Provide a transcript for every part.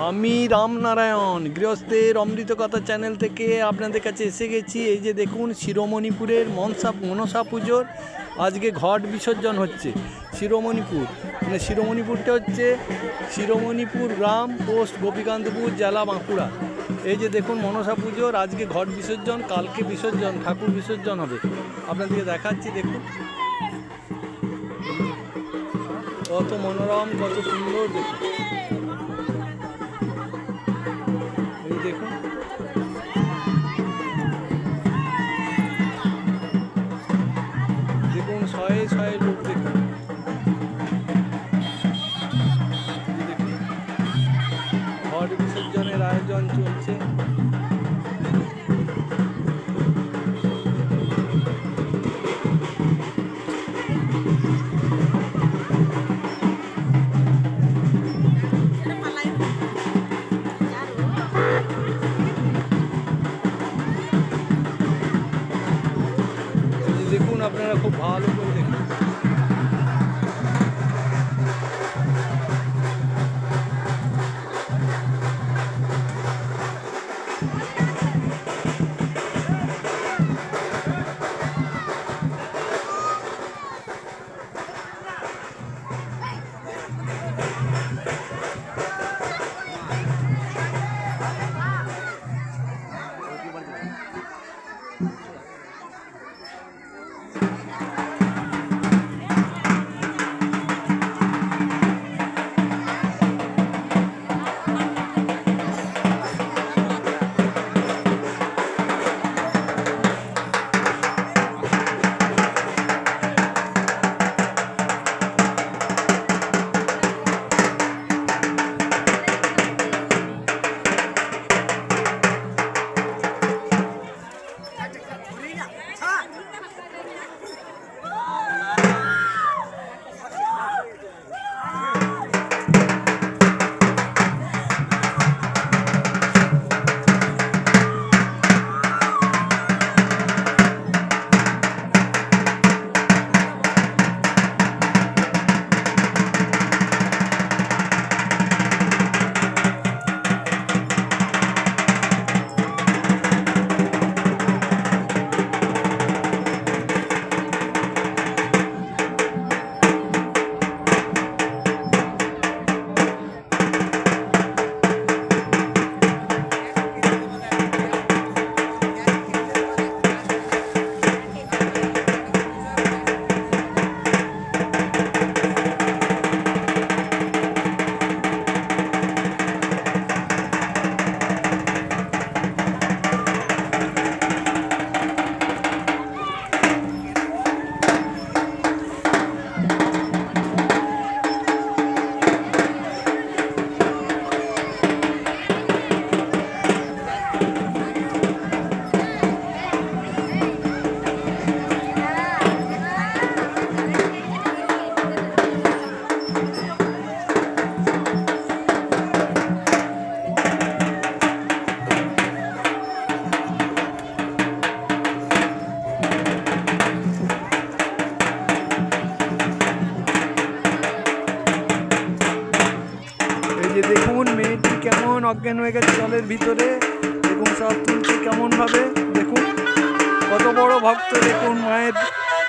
আমি রামনারায়ণ গৃহস্থের অমৃত কথা চ্যানেল থেকে আপনাদের কাছে এসে গেছি। এই যে দেখুন, শিরোমণিপুরের মনসা পুজোর আজকে ঘট বিসর্জন হচ্ছে। শিরোমণিপুরটা হচ্ছে শিরোমণিপুর গ্রাম, পোস্ট গোপীকান্তপুর, জেলা বাঁকুড়া। এই যে দেখুন, মনসা পুজোর আজকে ঘট বিসর্জন, কালকে বিসর্জন, ঠাকুর বিসর্জন হবে। আপনাদেরকে দেখাচ্ছি, দেখুন কত মনোরম, কত সুন্দর। দেখুন, এই দেখুন, দেখুন শয়ে শয়ে লোক। দেখুন, দেখুন ঘট বিসর্জনের আয়োজন চলছে। দেখুন, আপনারা খুব ভালো করে দেখুন। যে দেখুন, মেয়েটি কেমন অজ্ঞান হয়ে গেছে জলের ভিতরে। দেখুন সব তুলছে কেমনভাবে। দেখুন কত বড় ভক্ত। দেখুন মায়ের,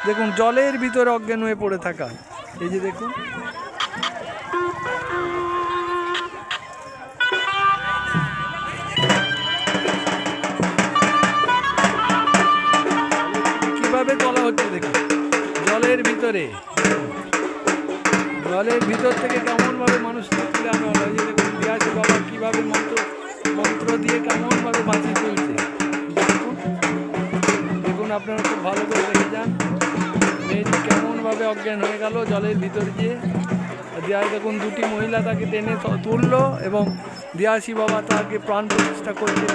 দেখুন জলের ভিতরে অজ্ঞান হয়ে পড়ে থাকা। এই যে দেখুন, কিভাবে তোলা হচ্ছে। দেখুন জলের ভিতরে, জলের ভিতর থেকে কেমনভাবে মানুষকে তুলে আনা হলো। যে দেখুন দিয়াশি বাবা কীভাবে মন্ত্র দিয়ে কেমনভাবে বাঁচিয়ে তুলছে। দেখুন, দেখুন আপনারা খুব ভালো করে দেখে যান, মেয়েটি কেমনভাবে অজ্ঞান হয়ে গেল জলের ভিতর দিয়ে। দেখুন দুটি মহিলা তাকে টেনে তুললো এবং দিয়াশি বাবা তাকে প্রাণ প্রতিষ্ঠা করছে।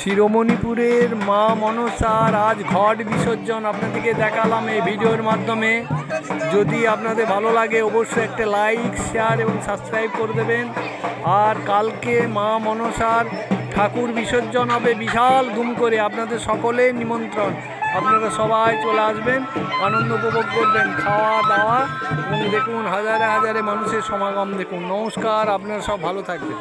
শিরোমণিপুরের মা মনসার আজ ঘট বিসর্জন আপনাদেরকে দেখালাম এই ভিডিওর মাধ্যমে। যদি আপনাদের ভালো লাগে অবশ্যই একটা লাইক, শেয়ার এবং সাবস্ক্রাইব করে দেবেন। আর কালকে মা মনসার ঠাকুর বিসর্জন হবে বিশাল ধুম করে, আপনাদের সকলের নিমন্ত্রণ। আপনারা সবাই চলে আসবেন, আনন্দ উপভোগ করবেন, খাওয়া দাওয়া এবং দেখুন হাজারে হাজারে মানুষের সমাগম দেখুন। নমস্কার, আপনারা সব ভালো থাকবেন।